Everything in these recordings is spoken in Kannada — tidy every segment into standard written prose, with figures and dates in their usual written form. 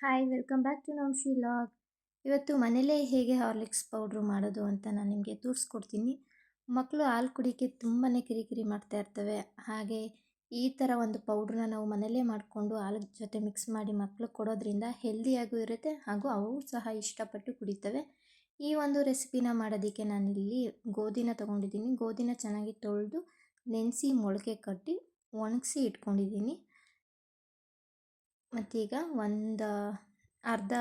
ಹಾಯ್ ವೆಲ್ಕಮ್ ಬ್ಯಾಕ್ ಟು ನಮ್ಶಿ ಲಾಗ್. ಇವತ್ತು ಮನೇಲೇ ಹೇಗೆ ಹಾರ್ಲಿಕ್ಸ್ ಪೌಡ್ರು ಮಾಡೋದು ಅಂತ ನಾನು ನಿಮಗೆ ತೋರಿಸ್ಕೊಡ್ತೀನಿ. ಮಕ್ಕಳು ಹಾಲು ಕುಡಿಯೋಕ್ಕೆ ತುಂಬಾ ಕಿರಿಕಿರಿ ಮಾಡ್ತಾ ಇರ್ತವೆ. ಹಾಗೆ ಈ ಥರ ಒಂದು ಪೌಡ್ರನ್ನ ನಾವು ಮನೇಲೇ ಮಾಡಿಕೊಂಡು ಹಾಲು ಜೊತೆ ಮಿಕ್ಸ್ ಮಾಡಿ ಮಕ್ಕಳು ಕೊಡೋದ್ರಿಂದ ಹೆಲ್ದಿಯಾಗೂ ಇರುತ್ತೆ ಹಾಗೂ ಅವು ಸಹ ಇಷ್ಟಪಟ್ಟು ಕುಡಿತವೆ. ಈ ಒಂದು ರೆಸಿಪಿನ ಮಾಡೋದಕ್ಕೆ ನಾನಿಲ್ಲಿ ಗೋಧಿನ ತೊಗೊಂಡಿದ್ದೀನಿ. ಗೋಧಿನ ಚೆನ್ನಾಗಿ ತೊಳೆದು ನೆನೆಸಿ ಮೊಳಕೆ ಕಟ್ಟಿ ಒಣಗಿಸಿ ಇಟ್ಕೊಂಡಿದ್ದೀನಿ. ಮತ್ತೀಗ ಒಂದು ಅರ್ಧ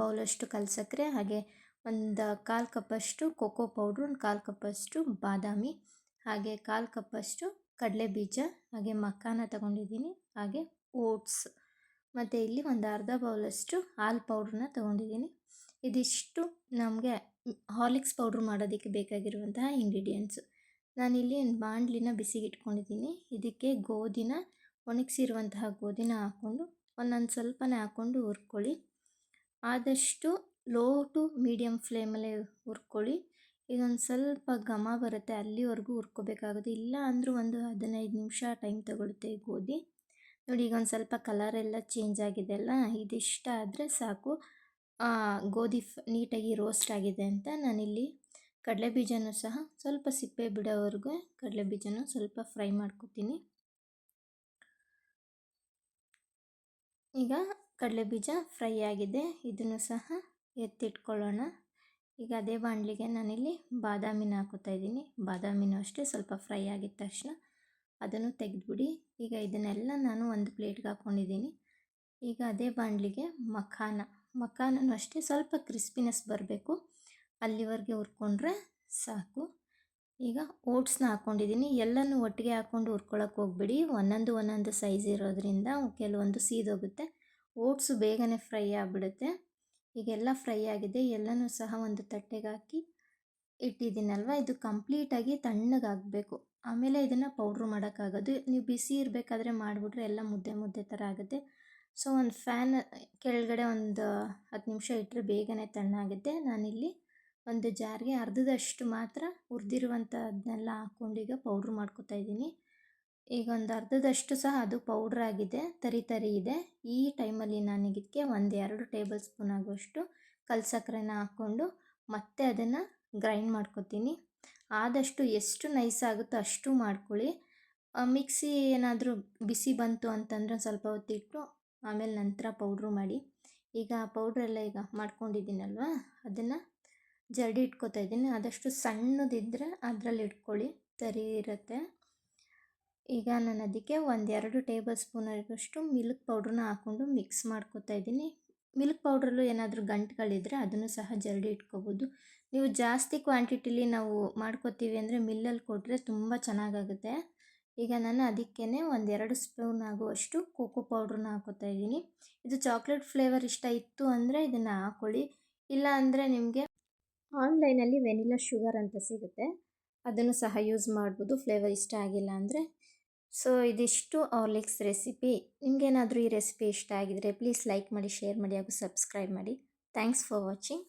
ಬೌಲಷ್ಟು ಕಲ್ಸಕ್ಕರೆ, ಹಾಗೆ ಒಂದು 1/4 ಕಪ್ಪಷ್ಟು ಕೊಕೋ ಪೌಡ್ರು, ಒಂದು 1/4 ಕಪ್ಪಷ್ಟು ಬಾದಾಮಿ, ಹಾಗೆ 1/4 ಕಪ್ಪಷ್ಟು ಕಡಲೆ ಬೀಜ, ಹಾಗೆ ಮಖಾನ ತಗೊಂಡಿದ್ದೀನಿ, ಹಾಗೆ ಓಟ್ಸ್, ಮತ್ತು ಇಲ್ಲಿ ಒಂದು ಅರ್ಧ ಬೌಲಷ್ಟು ಹಾಲು ಪೌಡ್ರನ್ನ ತೊಗೊಂಡಿದ್ದೀನಿ. ಇದಿಷ್ಟು ನಮಗೆ ಹಾರ್ಲಿಕ್ಸ್ ಪೌಡ್ರ್ ಮಾಡೋದಕ್ಕೆ ಬೇಕಾಗಿರುವಂತಹ ಇಂಗ್ರೀಡಿಯೆಂಟ್ಸು. ನಾನಿಲ್ಲಿ ಬಾಣಲಿನ ಬಿಸಿಗೆ ಇಟ್ಕೊಂಡಿದ್ದೀನಿ. ಇದಕ್ಕೆ ಗೋಧಿನ ಒಣಗಿಸಿರುವಂತಹ ಗೋಧಿನ ಹಾಕ್ಕೊಂಡು ಒಂದೊಂದು ಸ್ವಲ್ಪನೇ ಹಾಕ್ಕೊಂಡು ಹುರ್ಕೊಳ್ಳಿ. ಆದಷ್ಟು ಲೋ ಟು ಮೀಡಿಯಮ್ ಫ್ಲೇಮಲ್ಲೇ ಹುರ್ಕೊಳ್ಳಿ. ಇದೊಂದು ಸ್ವಲ್ಪ ಘಮ ಬರುತ್ತೆ ಅಲ್ಲಿವರೆಗೂ ಹುರ್ಕೋಬೇಕಾಗುತ್ತೆ. ಇಲ್ಲ ಅಂದರೂ ಒಂದು 15 ನಿಮಿಷ ಟೈಮ್ ತಗೊಳುತ್ತೆ ಗೋಧಿ. ನೋಡಿ, ಈಗ ಒಂದು ಸ್ವಲ್ಪ ಕಲರೆಲ್ಲ ಚೇಂಜ್ ಆಗಿದೆ ಅಲ್ಲ, ಇದಿಷ್ಟ ಆದರೆ ಸಾಕು. ಗೋಧಿ ನೀಟಾಗಿ ರೋಸ್ಟ್ ಆಗಿದೆ ಅಂತ ನಾನಿಲ್ಲಿ ಕಡಲೆ ಬೀಜನೂ ಸಹ ಸ್ವಲ್ಪ ಸಿಪ್ಪೆ ಬಿಡೋವರೆಗೂ ಕಡಲೆ ಬೀಜನೂ ಸ್ವಲ್ಪ ಫ್ರೈ ಮಾಡ್ಕೊತೀನಿ. ಈಗ ಕಡಲೆ ಬೀಜ ಫ್ರೈ ಆಗಿದೆ, ಇದನ್ನು ಸಹ ಎತ್ತಿಟ್ಕೊಳ್ಳೋಣ. ಈಗ ಅದೇ ಬಾಣಲಿಗೆ ನಾನಿಲ್ಲಿ ಬಾದಾಮಿನ ಹಾಕೋತಾ ಇದ್ದೀನಿ. ಬಾದಾಮಿನೂ ಅಷ್ಟೇ ಸ್ವಲ್ಪ ಫ್ರೈ ಆಗಿದ ತಕ್ಷಣ ಅದನ್ನು ತೆಗೆದುಬಿಡಿ. ಈಗ ಇದನ್ನೆಲ್ಲ ನಾನು ಒಂದು ಪ್ಲೇಟ್ಗೆ ಹಾಕ್ಕೊಂಡಿದ್ದೀನಿ. ಈಗ ಅದೇ ಬಾಣಲಿಗೆ ಮಖಾನೂ ಅಷ್ಟೇ ಸ್ವಲ್ಪ ಕ್ರಿಸ್ಪಿನೆಸ್ ಬರಬೇಕು, ಅಲ್ಲಿವರೆಗೆ ಹುರ್ಕೊಂಡ್ರೆ ಸಾಕು. ಈಗ ಓಟ್ಸ್ನ ಹಾಕ್ಕೊಂಡಿದ್ದೀನಿ. ಎಲ್ಲನೂ ಒಟ್ಟಿಗೆ ಹಾಕ್ಕೊಂಡು ಹುರ್ಕೊಳ್ಳೋಕೆ ಹೋಗ್ಬೇಡಿ, ಒಂದೊಂದು ಸೈಜ್ ಇರೋದ್ರಿಂದ ಕೆಲವೊಂದು ಸೀದೋಗುತ್ತೆ. ಓಟ್ಸು ಬೇಗನೆ ಫ್ರೈ ಆಗಿಬಿಡುತ್ತೆ. ಈಗೆಲ್ಲ ಫ್ರೈ ಆಗಿದೆ, ಎಲ್ಲನೂ ಸಹ ಒಂದು ತಟ್ಟೆಗೆ ಹಾಕಿ ಇಟ್ಟಿದ್ದೀನಲ್ವ, ಇದು ಕಂಪ್ಲೀಟಾಗಿ ತಣ್ಣಗಾಗಬೇಕು, ಆಮೇಲೆ ಇದನ್ನು ಪೌಡ್ರ್ ಮಾಡೋಕ್ಕಾಗೋದು. ನೀವು ಬಿಸಿ ಇರಬೇಕಾದ್ರೆ ಮಾಡಿಬಿಟ್ರೆ ಎಲ್ಲ ಮುದ್ದೆ ಮುದ್ದೆ ಥರ ಆಗುತ್ತೆ. ಸೊ ಒಂದು ಫ್ಯಾನ್ ಕೆಳಗಡೆ ಒಂದು 10 ನಿಮಿಷ ಇಟ್ಟರೆ ಬೇಗನೆ ತಣ್ಣಾಗುತ್ತೆ. ನಾನಿಲ್ಲಿ ಒಂದು ಜಾರ್ಗೆ ಅರ್ಧದಷ್ಟು ಮಾತ್ರ ಹುರಿದಿರುವಂಥದ್ದನ್ನೆಲ್ಲ ಹಾಕ್ಕೊಂಡು ಈಗ ಪೌಡ್ರ್ ಮಾಡ್ಕೊತಾ ಇದ್ದೀನಿ. ಈಗ ಒಂದು ಅರ್ಧದಷ್ಟು ಸಹ ಅದು ಪೌಡ್ರ್ ಆಗಿದೆ, ತರಿ ಇದೆ. ಈ ಟೈಮಲ್ಲಿ ನಾನು ಇದಕ್ಕೆ 1-2 ಟೇಬಲ್ ಸ್ಪೂನ್ ಆಗುವಷ್ಟು ಕಲ್ಸಕ್ಕರೆನ ಹಾಕ್ಕೊಂಡು ಮತ್ತೆ ಅದನ್ನು ಗ್ರೈಂಡ್ ಮಾಡ್ಕೊತೀನಿ. ಆದಷ್ಟು ಎಷ್ಟು ನೈಸ್ ಆಗುತ್ತೋ ಅಷ್ಟು ಮಾಡ್ಕೊಳ್ಳಿ. ಮಿಕ್ಸಿ ಏನಾದರೂ ಬಿಸಿ ಬಂತು ಅಂತಂದರೆ ಸ್ವಲ್ಪ ಹೊತ್ತಿಟ್ಟು ಆಮೇಲೆ ನಂತರ ಪೌಡ್ರು ಮಾಡಿ. ಈಗ ಪೌಡ್ರೆಲ್ಲ ಈಗ ಮಾಡ್ಕೊಂಡಿದ್ದೀನಲ್ವ, ಅದನ್ನು ಜರಡಿ ಇಟ್ಕೊತಾ ಇದ್ದೀನಿ. ಆದಷ್ಟು ಸಣ್ಣದಿದ್ದರೆ ಅದರಲ್ಲಿ ಇಟ್ಕೊಳ್ಳಿ, ತರಿ ಇರುತ್ತೆ. ಈಗ ನಾನು ಅದಕ್ಕೆ 1-2 ಟೇಬಲ್ ಸ್ಪೂನ್ ಆಗುವಷ್ಟು ಮಿಲ್ಕ್ ಪೌಡ್ರನ್ನ ಹಾಕ್ಕೊಂಡು ಮಿಕ್ಸ್ ಮಾಡ್ಕೊತಾ ಇದ್ದೀನಿ. ಮಿಲ್ಕ್ ಪೌಡ್ರಲ್ಲೂ ಏನಾದರೂ ಗಂಟುಗಳಿದ್ದರೆ ಅದನ್ನು ಸಹ ಜರಡಿ ಇಟ್ಕೋಬೋದು. ನೀವು ಜಾಸ್ತಿ ಕ್ವಾಂಟಿಟಿಲಿ ನಾವು ಮಾಡ್ಕೋತೀವಿ ಅಂದರೆ ಮಿಲ್ಲಲ್ಲಿ ಕೊಟ್ಟರೆ ತುಂಬ ಚೆನ್ನಾಗಾಗುತ್ತೆ. ಈಗ ನಾನು ಅದಕ್ಕೇ 1-2 ಸ್ಪೂನ್ ಆಗುವಷ್ಟು ಕೋಕೋ ಪೌಡ್ರನ್ನ ಹಾಕ್ಕೋತಾ ಇದ್ದೀನಿ. ಇದು ಚಾಕ್ಲೇಟ್ ಫ್ಲೇವರ್ ಇಷ್ಟ ಇತ್ತು ಅಂದರೆ ಇದನ್ನು ಹಾಕ್ಕೊಳ್ಳಿ, ಇಲ್ಲ ಅಂದರೆ ನಿಮಗೆ ಆನ್ಲೈನಲ್ಲಿ ವೆನಿಲಾ ಶುಗರ್ ಅಂತ ಸಿಗುತ್ತೆ, ಅದನ್ನು ಸಹ ಯೂಸ್ ಮಾಡ್ಬೋದು ಫ್ಲೇವರ್ ಇಷ್ಟ ಆಗಿಲ್ಲ ಅಂದರೆ. ಸೊ ಇದಿಷ್ಟು ಹಾರ್ಲಿಕ್ಸ್ ರೆಸಿಪಿ. ನಿಮಗೇನಾದರೂ ಈ ರೆಸಿಪಿ ಇಷ್ಟ ಆಗಿದರೆ ಪ್ಲೀಸ್ ಲೈಕ್ ಮಾಡಿ, ಶೇರ್ ಮಾಡಿ ಹಾಗೂ ಸಬ್ಸ್ಕ್ರೈಬ್ ಮಾಡಿ. Thanks for watching.